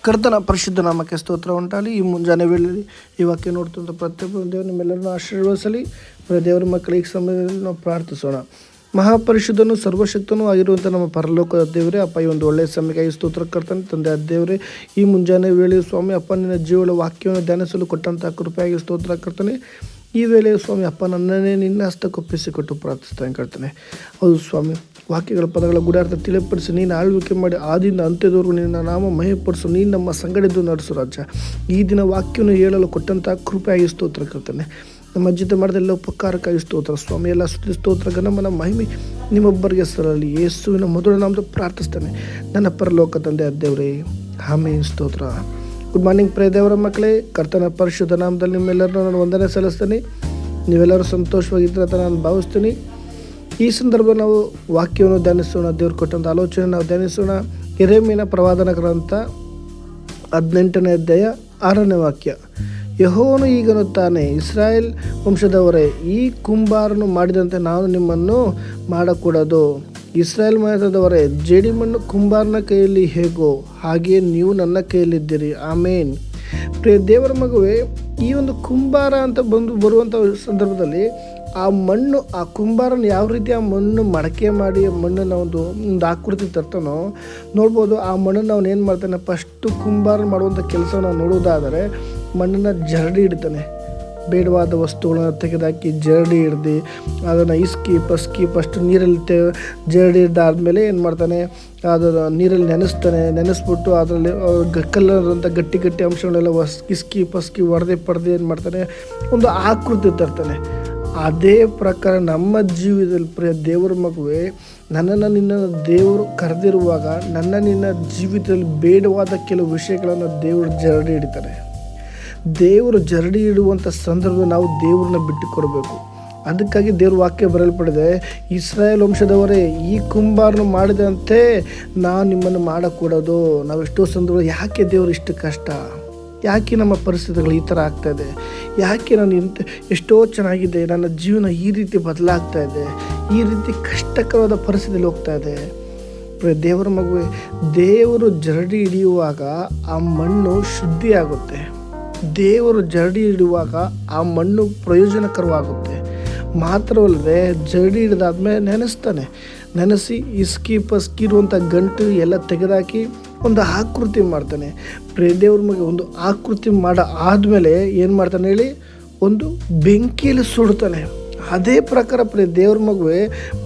ಕರ್ತನ ಪರಿಶುದ್ಧ ನಾಮಕ್ಕೆ ಸ್ತೋತ್ರ ಉಂಟಾಗಲಿ. ಈ ಮುಂಜಾನೆ ವೇಳೆಯಲ್ಲಿ ಈ ವಾಕ್ಯ ನೋಡ್ತಂಥ ಪ್ರತಿಯೊಬ್ಬರು ದೇವರು ನಿಮ್ಮೆಲ್ಲರನ್ನು ಆಶೀರ್ವದಿಸಲಿ. ದೇವರ ಮಕ್ಕಳಿಗೆ ಸಮಯದಲ್ಲಿ ನಾವು ಪ್ರಾರ್ಥಿಸೋಣ. ಮಹಾಪರಿಶುದ್ಧನು ಸರ್ವಶಕ್ತನೂ ಆಗಿರುವಂಥ ನಮ್ಮ ಪರಲೋಕದ ದೇವರೇ, ಅಪ್ಪ ಈ ಒಂದು ಒಳ್ಳೆಯ ಸಮಯಕ್ಕಾಗಿ ಸ್ತೋತ್ರ ಕರ್ತನೆ. ತಂದೆ ದೇವರೇ, ಈ ಮುಂಜಾನೆ ವೇಳೆ ಸ್ವಾಮಿ ಅಪ್ಪ ನಿನ್ನ ಜೀವನ ವಾಕ್ಯವನ್ನು ಧ್ಯಾನಿಸಲು ಕೊಟ್ಟಂಥ ಕೃಪೆಯಾಗಿ ಸ್ತೋತ್ರ ಕರ್ತನೆ. ಈ ವೇಳೆ ಸ್ವಾಮಿ ಅಪ್ಪ ನನ್ನನ್ನೇ ನಿನ್ನ ಹಸ್ತಕ್ಕೊಪ್ಪಿಸಿಕೊಟ್ಟು ಪ್ರಾರ್ಥಿಸ್ತಾನೆ ಕರ್ತನೆ. ಹೌದು ಸ್ವಾಮಿ, ವಾಕ್ಯಗಳ ಪದಗಳ ಗುಡಾರ್ಥ ತಿಳಿಪಡಿಸಿ ನೀನು ಆಳ್ವಿಕೆ ಮಾಡಿ ಆದಿಂದ ಅಂತ್ಯದವರೆಗೂ ನಿನ್ನ ನಾಮ ಮಹಿಪಡಿಸು. ನೀನು ನಮ್ಮ ಸಂಗಡಿದ್ದು ನಡೆಸು ರಾಜ. ಈ ದಿನ ವಾಕ್ಯವನ್ನು ಹೇಳಲು ಕೊಟ್ಟಂಥ ಕೃಪೆಯಾಗಿ ಸ್ತೋತ್ರ ಕರ್ತನೆ. ನಮ್ಮ ಜೊತೆ ಮಾಡಿದ ಎಲ್ಲ ಉಪಕಾರಕ್ಕಾಗಿ ಸ್ತೋತ್ರ ಸ್ವಾಮಿ. ಎಲ್ಲ ಸ್ತುತಿ ಸ್ತೋತ್ರ ಘನಮನ ಮಹಿಮೆ ನಿಮ್ಮೊಬ್ಬರಿಗೆ ಸರಲಿ ಯೇಸುವಿನ ಮೊದಲು ನಾಮದ ಪ್ರಾರ್ಥಿಸ್ತಾನೆ ನನ್ನ ಪರಲೋಕ ತಂದೆ ದೇವರೇ, ಆಮೆನ್. ಸ್ತೋತ್ರ. ಗುಡ್ ಮಾರ್ನಿಂಗ್ ಪ್ರಿಯ ದೇವರ ಮಕ್ಕಳೇ, ಕರ್ತನ ಪರಿಶುದ್ಧ ನಾಮದಲ್ಲಿ ನಿಮ್ಮೆಲ್ಲರೂ ನಾನು ವಂದನೆ ಸಲ್ಲಿಸ್ತೀನಿ. ನೀವೆಲ್ಲರೂ ಸಂತೋಷವಾಗಿದ್ದರೆ ಅಂತ ನಾನು ಭಾವಿಸ್ತೀನಿ. ಈ ಸಂದರ್ಭ ನಾವು ವಾಕ್ಯವನ್ನು ಧ್ಯಾನಿಸೋಣ. ದೇವ್ರು ಕೊಟ್ಟಂಥ ಆಲೋಚನೆ ನಾವು ಧ್ಯಾನಿಸೋಣ. ಯೆರೆಮೀಯನ ಪ್ರವಾದನ ಗ್ರಂಥ 18ನೇ ಅಧ್ಯಾಯ 6ನೇ ವಾಕ್ಯ. ಯೆಹೋವನು ಹೀಗನ್ನುತ್ತಾನೆ, ಇಸ್ರಾಯೇಲ್ ವಂಶದವರೇ, ಈ ಕುಂಬಾರನು ಮಾಡಿದಂತೆ ನಾನು ನಿಮ್ಮನ್ನು ಮಾಡಕೂಡದು. ಇಸ್ರಾಯೇಲ್ ಮನೆತನದವರೇ, ಜೇಡಿಮಣ್ಣು ಕುಂಬಾರನ ಕೈಯಲ್ಲಿ ಹೇಗೋ ಹಾಗೆಯೇ ನೀವು ನನ್ನ ಕೈಯಲ್ಲಿದ್ದೀರಿ. ಆಮೇನ್. ಪ್ರಿಯ ದೇವರ ಮಗುವೆ, ಈ ಒಂದು ಕುಂಬಾರ ಅಂತ ಬರುವಂಥ ಸಂದರ್ಭದಲ್ಲಿ ಆ ಮಣ್ಣು, ಆ ಕುಂಬಾರನ ಯಾವ ರೀತಿ ಆ ಮಣ್ಣು ಮಡಕೆ ಮಾಡಿ ಮಣ್ಣನ್ನು ಒಂದು ಆಕೃತಿ ತರ್ತಾನೋ ನೋಡ್ಬೋದು. ಆ ಮಣ್ಣನ್ನು ಅವನು ಏನು ಮಾಡ್ತಾನೆ, ಫಸ್ಟು ಕುಂಬಾರ ಮಾಡುವಂಥ ಕೆಲಸವನ್ನು ನೋಡೋದಾದರೆ ಮಣ್ಣನ್ನು ಜರಡಿ ಇಡ್ತಾನೆ. ಬೇಡವಾದ ವಸ್ತುಗಳನ್ನು ತೆಗೆದುಹಾಕಿ ಜರಡಿ ಹಿಡ್ದು ಅದನ್ನು ಇಸ್ಕಿ ಫಸ್ಟ್ ನೀರಲ್ಲಿ ಜರಡಿ ಹಿಡ್ದಾದ್ಮೇಲೆ ಏನು ಮಾಡ್ತಾನೆ, ಅದನ್ನು ನೀರಲ್ಲಿ ನೆನೆಸ್ಬಿಟ್ಟು ಅದರಲ್ಲಿ ಕಲ್ಲಂಥ ಗಟ್ಟಿ ಅಂಶಗಳೆಲ್ಲ ಇಸ್ಕಿ ಹೊಡೆದು ಏನು ಮಾಡ್ತಾನೆ, ಒಂದು ಆಕೃತಿ ತರ್ತಾನೆ. ಅದೇ ಪ್ರಕಾರ ನಮ್ಮ ಜೀವಿತದಲ್ಲಿ ಪ್ರಿಯ ದೇವರ ಮಗುವೆ, ನನ್ನನ್ನು ನಿನ್ನ ದೇವರು ಕರೆದಿರುವಾಗ ನನ್ನ ನಿನ್ನ ಜೀವಿತದಲ್ಲಿ ಬೇಡವಾದ ಕೆಲವು ವಿಷಯಗಳನ್ನು ದೇವರು ಜರಡಿ ಹಿಡಿತಾರೆ. ದೇವರು ಜರಡಿ ಇಡುವಂಥ ಸಂದರ್ಭ ನಾವು ದೇವ್ರನ್ನ ಬಿಟ್ಟು ಕೊಡಬೇಕು. ಅದಕ್ಕಾಗಿ ದೇವ್ರ ವಾಕ್ಯ ಬರೆಯಲ್ಪಡಿದೆ, ಇಸ್ರಾಯೇಲ್ ವಂಶದವರೇ, ಈ ಕುಂಬಾರನು ಮಾಡಿದಂತೆ ನಾನು ನಿಮ್ಮನ್ನು ಮಾಡಕೂಡದು. ನಾವು ಎಷ್ಟೋ ಸಂದರ್ಭ ಯಾಕೆ ದೇವರು ಇಷ್ಟು ಕಷ್ಟ, ಯಾಕೆ ನಮ್ಮ ಪರಿಸ್ಥಿತಿಗಳು ಈ ಥರ ಆಗ್ತಾಯಿದೆ, ಯಾಕೆ ನಾನು ಎಷ್ಟೋ ಚೆನ್ನಾಗಿದೆ, ನನ್ನ ಜೀವನ ಈ ರೀತಿ ಬದಲಾಗ್ತಾ ಇದೆ, ಈ ರೀತಿ ಕಷ್ಟಕರವಾದ ಪರಿಸ್ಥಿತಿಯಲ್ಲಿ ಹೋಗ್ತಾ ಇದೆ. ದೇವರ ಮಗುವೆ, ದೇವರು ಜರಡಿ ಹಿಡಿಯುವಾಗ ಆ ಮಣ್ಣು ಶುದ್ಧಿ ಆಗುತ್ತೆ. ದೇವರು ಜರಡಿ ಹಿಡಿಯುವಾಗ ಆ ಮಣ್ಣು ಪ್ರಯೋಜನಕರವಾಗುತ್ತೆ. ಮಾತ್ರವಲ್ಲದೆ ಜರಡಿ ಹಿಡಿದಾದ್ಮೇಲೆ ನೆನೆಸಿ ಇಸ್ಕಿ ಇರುವಂಥ ಗಂಟು ಎಲ್ಲ ತೆಗೆದಾಕಿ ಒಂದು ಆಕೃತಿ ಮಾಡ್ತಾನೆ. ದೇವ್ರ ಮಗ ಒಂದು ಆಕೃತಿ ಆದಮೇಲೆ ಏನು ಮಾಡ್ತಾನೆ ಹೇಳಿ, ಒಂದು ಬೆಂಕಿಯಲ್ಲಿ ಸುಡ್ತಾನೆ. ಅದೇ ಪ್ರಕಾರ ದೇವ್ರ ಮಗುವೆ,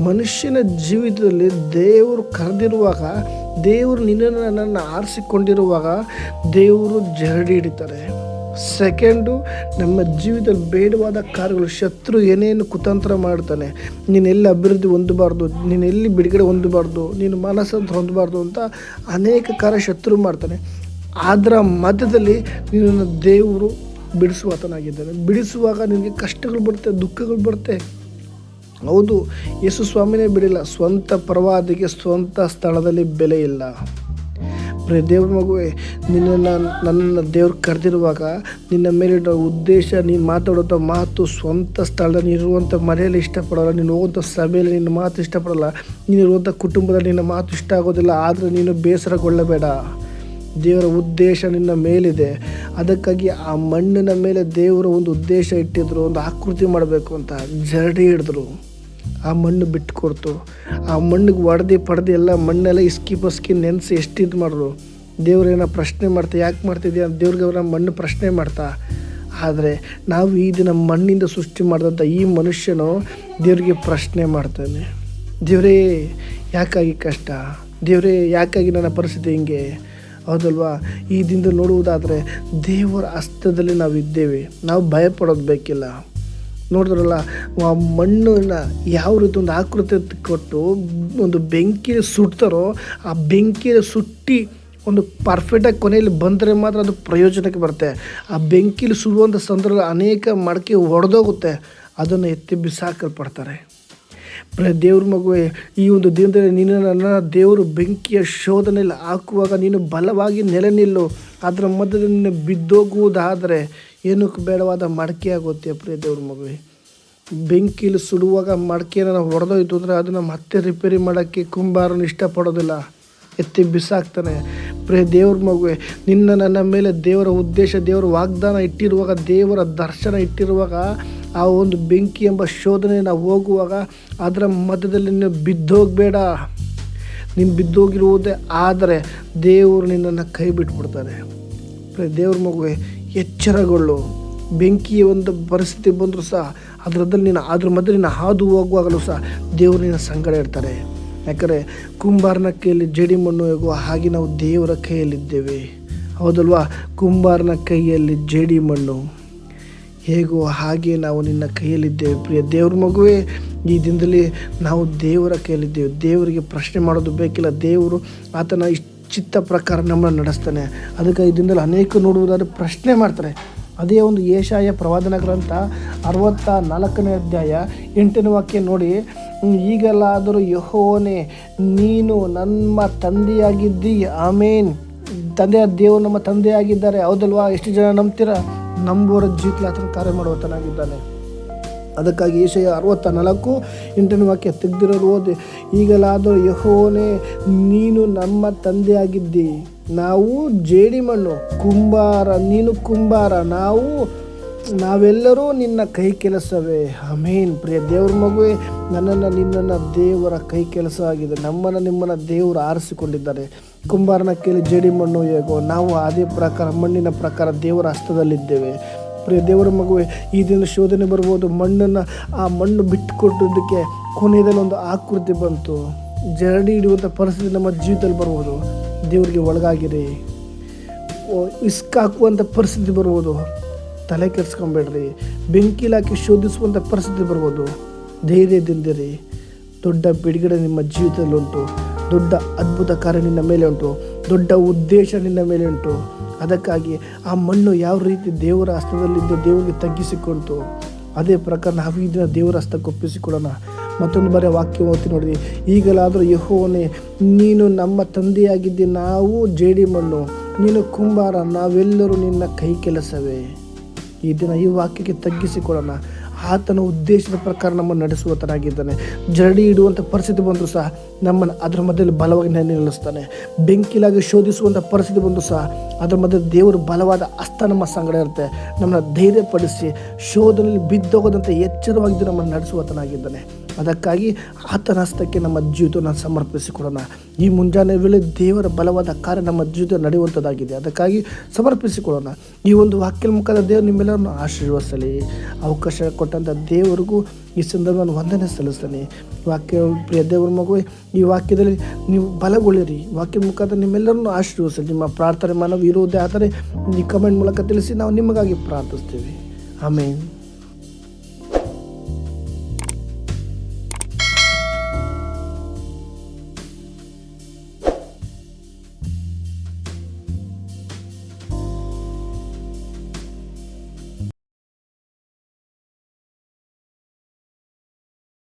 ಮನುಷ್ಯನ ಜೀವಿತದಲ್ಲಿ ದೇವರು ಕರೆದಿರುವಾಗ, ದೇವರು ನಿನ್ನನ್ನು ನನ್ನನ್ನು ಆರಿಸಿಕೊಂಡಿರುವಾಗ ದೇವರು ಜರಡಿ ಹಿಡಿತಾರೆ. ಸೆಕೆಂಡು, ನಮ್ಮ ಜೀವಿತದಲ್ಲಿ ಬೇಡವಾದ ಕಾರ್ಯಗಳು, ಶತ್ರು ಏನೇನು ಕುತಂತ್ರ ಮಾಡ್ತಾನೆ, ನೀನೆಲ್ಲಿ ಅಭಿವೃದ್ಧಿ ಹೊಂದಬಾರ್ದು, ನೀನೆಲ್ಲಿ ಬಿಡುಗಡೆ ಹೊಂದಬಾರ್ದು, ನೀನು ಮನಸ್ಸಂತ ಹೊಂದಬಾರ್ದು ಅಂತ ಅನೇಕ ಕಾರ್ಯ ಶತ್ರು ಮಾಡ್ತಾನೆ. ಅದರ ಮಧ್ಯದಲ್ಲಿ ನಿನ್ನನ್ನು ದೇವರು ಬಿಡಿಸುವಾತನಾಗಿದ್ದಾನೆ. ಬಿಡಿಸುವಾಗ ನಿನಗೆ ಕಷ್ಟಗಳು ಬರುತ್ತೆ, ದುಃಖಗಳು ಬರುತ್ತೆ. ಹೌದು, ಯೇಸು ಸ್ವಾಮಿನೇ ಬಿಡಿಲ್ಲ. ಸ್ವಂತ ಪ್ರವಾದಿಗೆ ಸ್ವಂತ ಸ್ಥಳದಲ್ಲಿ ಬೆಲೆ ಇಲ್ಲ. ದೇವ್ರ ಮಗುವೆ, ನನ್ನನ್ನು ದೇವ್ರು ಕರೆದಿರುವಾಗ ನಿನ್ನ ಮೇಲಿರೋ ಉದ್ದೇಶ, ನೀನು ಮಾತಾಡೋಂಥ ಮಾತು ಸ್ವಂತ ಸ್ಥಳದಲ್ಲಿ ಇರುವಂಥ ಮನೆಯಲ್ಲಿ ಇಷ್ಟಪಡೋಲ್ಲ, ನೀನು ಹೋಗುವಂಥ ಸಭೆಯಲ್ಲಿ ನಿನ್ನ ಮಾತು ಇಷ್ಟಪಡೋಲ್ಲ, ನೀನು ಇರುವಂಥ ಕುಟುಂಬದಲ್ಲಿ ನಿನ್ನ ಮಾತು ಇಷ್ಟ ಆಗೋದಿಲ್ಲ. ಆದರೆ ನೀನು ಬೇಸರಗೊಳ್ಳಬೇಡ, ದೇವರ ಉದ್ದೇಶ ನಿನ್ನ ಮೇಲಿದೆ. ಅದಕ್ಕಾಗಿ ಆ ಮಣ್ಣಿನ ಮೇಲೆ ದೇವರ ಒಂದು ಉದ್ದೇಶ ಇಟ್ಟಿದ್ರು, ಒಂದು ಆಕೃತಿ ಮಾಡಬೇಕು ಅಂತ ಜರಡಿ ಹಿಡಿದ್ರು. ಆ ಮಣ್ಣು ಬಿಟ್ಟು ಕೊಡ್ತು. ಆ ಮಣ್ಣಿಗೆ ಹೊಡೆದು ಎಲ್ಲ ಮಣ್ಣೆಲ್ಲ ಇಸ್ಕಿ ನೆನೆಸಿ ಎಷ್ಟು ಇದು ಮಾಡಿದ್ರು. ದೇವ್ರೇನೋ ಪ್ರಶ್ನೆ ಮಾಡ್ತಾ, ಯಾಕೆ ಮಾಡ್ತಿದ್ಯಾ ಅಂತ ದೇವ್ರಿಗೆ ಅವರ ಮಣ್ಣು ಪ್ರಶ್ನೆ ಮಾಡ್ತಾ. ಆದರೆ ನಾವು ಈ ದಿನ ಮಣ್ಣಿಂದ ಸೃಷ್ಟಿ ಮಾಡಿದಂಥ ಈ ಮನುಷ್ಯನು ದೇವರಿಗೆ ಪ್ರಶ್ನೆ ಮಾಡ್ತಾನೆ, ದೇವರೇ ಯಾಕಾಗಿ ಕಷ್ಟ, ದೇವರೇ ಯಾಕಾಗಿ ನನ್ನ ಪರಿಸ್ಥಿತಿ ಹಿಂಗೆ. ಹೌದಲ್ವಾ? ಈ ದಿನದ ನೋಡುವುದಾದರೆ ದೇವರ ಹಸ್ತದಲ್ಲಿ ನಾವು ಇದ್ದೇವೆ, ನಾವು ಭಯಪಡೋದು ಬೇಕಿಲ್ಲ. ನೋಡಿದ್ರಲ್ಲ, ಆ ಮಣ್ಣನ್ನು ಯಾವ ರೀತಿ ಒಂದು ಆಕೃತಿ ಕೊಟ್ಟು ಒಂದು ಬೆಂಕಿಯಲ್ಲಿ ಸುಡ್ತಾರೋ, ಆ ಬೆಂಕಿಯಲ್ಲಿ ಸುಟ್ಟಿ ಒಂದು ಪರ್ಫೆಕ್ಟಾಗಿ ಕೊನೆಯಲ್ಲಿ ಬಂದರೆ ಮಾತ್ರ ಅದು ಪ್ರಯೋಜನಕ್ಕೆ ಬರುತ್ತೆ. ಆ ಬೆಂಕಿಯಲ್ಲಿ ಸುಡುವಂಥ ಸಂದರ್ಭ ಅನೇಕ ಮಡಕೆ ಒಡೆದೋಗುತ್ತೆ, ಅದನ್ನು ಎತ್ತಿ ಬಿಸಾಕಲ್ಪಡ್ತಾರೆ. ದೇವ್ರ ಮಗುವೆ, ಈ ಒಂದು ದಿನದಲ್ಲಿ ನಿನ್ನನ್ನು ದೇವರು ಬೆಂಕಿಯ ಶೋಧನೆಯಲ್ಲಿ ಹಾಕುವಾಗ ನೀನು ಬಲವಾಗಿ ನೆಲೆ ನಿಲ್ಲು. ಅದರ ಮಧ್ಯದಲ್ಲಿ ನೀನು ಬಿದ್ದೋಗುವುದಾದರೆ ಏನಕ್ಕೆ ಬೇಡವಾದ ಮಡಕೆ ಆಗುತ್ತೆ. ದೇವ್ರ ಮಗುವೆ, ಬೆಂಕಿಲಿ ಸುಡುವಾಗ ಮಡಕೆನ ಹೊಡೆದೋಯ್ತು ಅಂದರೆ ಅದನ್ನು ಮತ್ತೆ ರಿಪೇರಿ ಮಾಡೋಕ್ಕೆ ಕುಂಬಾರನು ಇಷ್ಟಪಡೋದಿಲ್ಲ. ಎತ್ತಿ ಬಿಸಾಕ್ತಾನೆ. ದೇವ್ರ ಮಗುವೆ, ನಿನ್ನ ನನ್ನ ಮೇಲೆ ದೇವರ ಉದ್ದೇಶ, ದೇವರ ವಾಗ್ದಾನ ಇಟ್ಟಿರುವಾಗ, ದೇವರ ದರ್ಶನ ಇಟ್ಟಿರುವಾಗ, ಆ ಒಂದು ಬೆಂಕಿ ಎಂಬ ಶೋಧನೆ ನಾವು ಹೋಗುವಾಗ ಅದರ ಮಧ್ಯದಲ್ಲಿ ನೀನು ಬಿದ್ದೋಗಬೇಡ. ನೀನು ಬಿದ್ದೋಗಿರುವುದೇ ಆದರೆ ದೇವರು ನಿನ್ನನ್ನು ಕೈ ಬಿಟ್ಬಿಡ್ತಾನೆ. ದೇವ್ರ ಮಗುವೆ, ಎಚ್ಚರಗೊಳ್ಳು. ಬೆಂಕಿಯ ಒಂದು ಪರಿಸ್ಥಿತಿ ಬಂದರೂ ಸಹ ಅದ್ರ ಮಧ್ಯೆ ನೀನು ಹಾದು ಹೋಗುವಾಗಲೂ ಸಹ ದೇವರು ನಿನ್ನ ಸಂಗಡ ಇರ್ತಾರೆ. ಯಾಕಂದರೆ ಕುಂಬಾರನ ಕೈಯಲ್ಲಿ ಜೇಡಿ ಮಣ್ಣು ಹೇಗೋ ಹಾಗೆ ನಾವು ದೇವರ ಕೈಯಲ್ಲಿದ್ದೇವೆ, ಹೌದಲ್ವಾ? ಕುಂಬಾರನ ಕೈಯಲ್ಲಿ ಜೇಡಿ ಮಣ್ಣು ಹೇಗೋ ಹಾಗೆ ನಾವು ನಿನ್ನ ಕೈಯಲ್ಲಿದ್ದೇವೆ. ಪ್ರಿಯ ದೇವ್ರ ಮಗುವೇ, ಈ ದಿನದಲ್ಲಿ ನಾವು ದೇವರ ಕೈಯಲ್ಲಿದ್ದೇವೆ. ದೇವರಿಗೆ ಪ್ರಶ್ನೆ ಮಾಡೋದು ಬೇಕಿಲ್ಲ. ದೇವರು ಆತನ ಚಿತ್ತ ಪ್ರಕಾರ ನಮ್ಮನ್ನು ನಡೆಸ್ತಾನೆ. ಅದಕ್ಕೆ ಈ ದಿನದಲ್ಲಿ ಅನೇಕ ನೋಡುವುದಾದ್ರೆ ಪ್ರಶ್ನೆ ಮಾಡ್ತಾರೆ. ಅದೇ ಒಂದು ಯೆಶಾಯ ಪ್ರವಾದನ ಗ್ರಂಥ 64ನೇ ಅಧ್ಯಾಯ 8ನೇ ವಾಕ್ಯ ನೋಡಿ, ಈಗಲಾದರೂ ಯೆಹೋವನೇ ನೀನು ನಮ್ಮ ತಂದೆಯಾಗಿದ್ದಿ. ಆಮೇನ್. ತಂದೆಯ ದೇವರು ನಮ್ಮ ತಂದೆಯಾಗಿದ್ದಾರೆ, ಹೌದಲ್ವಾ? ಎಷ್ಟು ಜನ ನಂಬ್ತೀರಾ? ನಂಬುವರ ಜೀವಿತದಲ್ಲಿ ಆತನ ಕಾರ್ಯ ಮಾಡುವತನಾಗಿದ್ದಾನೆ. ಅದಕ್ಕಾಗಿ ಯೆಶಾಯ 64:8ನೇ ವಾಕ್ಯ ತೆಗೆದಿರೋದು ಓದಿ. ಈಗಲಾದರೂ ಯೆಹೋವನೇ ನೀನು ನಮ್ಮ ತಂದೆಯಾಗಿದ್ದಿ, ನಾವು ಜೇಡಿ ಮಣ್ಣು, ಕುಂಬಾರ ನೀನು ಕುಂಬಾರ, ನಾವೆಲ್ಲರೂ ನಿನ್ನ ಕೈ ಕೆಲಸವೇ. ಆಮೇನ್. ಪ್ರಿಯ ದೇವ್ರ ಮಗುವೆ, ನನ್ನನ್ನು ನಿನ್ನನ್ನು ದೇವರ ಕೈ ಕೆಲಸ ಆಗಿದೆ. ನಮ್ಮನ್ನು ನಿಮ್ಮನ್ನು ದೇವರು ಆರಿಸಿಕೊಂಡಿದ್ದಾರೆ. ಕುಂಬಾರನ ಕೈಲಿ ಜೇಡಿ ಮಣ್ಣು ಹೇಗೋ ನಾವು ಅದೇ ಪ್ರಕಾರ ಮಣ್ಣಿನ ಪ್ರಕಾರ ದೇವರ ಹಸ್ತದಲ್ಲಿದ್ದೇವೆ. ಪ್ರಿಯ ದೇವರ ಮಗುವೆ, ಈ ದಿನ ಶೋಧನೆ ಬರ್ಬೋದು. ಆ ಮಣ್ಣು ಬಿಟ್ಟುಕೊಟ್ಟೋದಕ್ಕೆ ಕೊನೆಯಲ್ಲಿ ಒಂದು ಆಕೃತಿ ಬಂತು. ಜರಡಿ ಹಿಡಿಯುವಂಥ ಪರಿಸ್ಥಿತಿ ನಮ್ಮ ಜೀವಿತದಲ್ಲಿ ಬರ್ಬೋದು. ದೇವರಿಗೆ ಒಳಗಾಗಿರಿ. ಇಸ್ಕಾಕುವಂಥ ಪರಿಸ್ಥಿತಿ ಬರ್ಬೋದು, ತಲೆ ಕೆಡಿಸ್ಕೊಂಬೇಡ್ರಿ. ಬೆಂಕಿಲಾಕಿ ಶೋಧಿಸುವಂಥ ಪರಿಸ್ಥಿತಿ ಬರ್ಬೋದು, ಧೈರ್ಯದಿಂದಿರಿ. ದೊಡ್ಡ ಬಿಡುಗಡೆ ನಿಮ್ಮ ಜೀವಿತದಲ್ಲಿ ಉಂಟು. ದೊಡ್ಡ ಅದ್ಭುತ ಕಾರ್ಯ ನಿನ್ನ ಮೇಲೆ ಉಂಟು. ದೊಡ್ಡ ಉದ್ದೇಶ ನಿನ್ನ ಮೇಲೆ ಉಂಟು. ಅದಕ್ಕಾಗಿ ಆ ಮಣ್ಣು ಯಾವ ರೀತಿ ದೇವರ ಹಸ್ತದಲ್ಲಿದ್ದು ದೇವರಿಗೆ ತಗ್ಗಿಸಿಕೊಳ್ತು, ಅದೇ ಪ್ರಕಾರ ನಾವು ಈ ದಿನ ದೇವರ ಹಸ್ತಕ್ಕೆ ಒಪ್ಪಿಸಿಕೊಡೋಣ. ಮತ್ತೊಂದು ಬಾರಿ ವಾಕ್ಯ ಓದಿ ನೋಡಿ. ಈಗಲಾದರೂ ಯೆಹೋವನೇ ನೀನು ನಮ್ಮ ತಂದೆಯಾಗಿದ್ದಿ, ನಾವು ಜೇಡಿ ಮಣ್ಣು, ನೀನು ಕುಂಬಾರ, ನಾವೆಲ್ಲರೂ ನಿನ್ನ ಕೈ ಕೆಲಸವೇ. ಈ ದಿನ ಈ ವಾಕ್ಯಕ್ಕೆ ತಗ್ಗಿಸಿಕೊಳ್ಳೋಣ. ಆತನ ಉದ್ದೇಶದ ಪ್ರಕಾರ ನಮ್ಮನ್ನು ನಡೆಸುವತನಾಗಿದ್ದಾನೆ. ಜರಡಿ ಇಡುವಂಥ ಪರಿಸ್ಥಿತಿ ಬಂದರೂ ಸಹ ನಮ್ಮನ್ನು ಅದರ ಮಧ್ಯದಲ್ಲಿ ಬಲವಾಗಿ ನಿಲ್ಲಿಸ್ತಾನೆ. ಬೆಂಕಿಲಾಗಿ ಶೋಧಿಸುವಂಥ ಪರಿಸ್ಥಿತಿ ಬಂದರೂ ಸಹ ಅದರ ಮಧ್ಯದಲ್ಲಿ ದೇವರು ಬಲವಾದ ಹಸ್ತ ನಮ್ಮ ಸಂಗಡ ಇರುತ್ತೆ. ನಮ್ಮನ್ನು ಧೈರ್ಯಪಡಿಸಿ ಶೋಧನೆಯಲ್ಲಿ ಬಿದ್ದೋಗೋದಂಥ ಎಚ್ಚರವಾಗಿ ನಮ್ಮನ್ನು ನಡೆಸುವತನಾಗಿದ್ದಾನೆ. ಅದಕ್ಕಾಗಿ ಆತನ ಹಸ್ತಕ್ಕೆ ನಮ್ಮ ಜೀವಿತವನ್ನು ಸಮರ್ಪಿಸಿಕೊಡೋಣ. ಈ ಮುಂಜಾನೆ ವೇಳೆ ದೇವರ ಬಲವಾದ ಕಾರ್ಯ ನಮ್ಮ ಜೀವಿತ ನಡೆಯುವಂಥದ್ದಾಗಿದೆ. ಅದಕ್ಕಾಗಿ ಸಮರ್ಪಿಸಿಕೊಳ್ಳೋಣ. ಈ ಒಂದು ವಾಕ್ಯದ ಮುಖಾಂತರ ದೇವರು ನಿಮ್ಮೆಲ್ಲರನ್ನು ಆಶೀರ್ವದಿಸಲಿ. ಅವಕಾಶ ಕೊಟ್ಟಂಥ ದೇವರಿಗೂ ಈ ಸಂದರ್ಭವನ್ನು ವಂದನೆ ಸಲ್ಲಿಸ್ತಾನೆ. ಪ್ರಿಯ ದೇವರ ಮಗುವೆ, ಈ ವಾಕ್ಯದಲ್ಲಿ ನೀವು ಬಲಗೊಳ್ಳಿರಿ. ವಾಕ್ಯದ ಮುಖಾಂತರ ನಿಮ್ಮೆಲ್ಲರನ್ನು ಆಶೀರ್ವದಿಸಲಿ. ನಿಮ್ಮ ಪ್ರಾರ್ಥನೆ ಮನವಿ ಇರುವುದೇ ಆದರೆ ಈ ಕಮೆಂಟ್ ಮೂಲಕ ತಿಳಿಸಿ, ನಾವು ನಿಮಗಾಗಿ ಪ್ರಾರ್ಥಿಸ್ತೀವಿ. ಆಮೇನ್.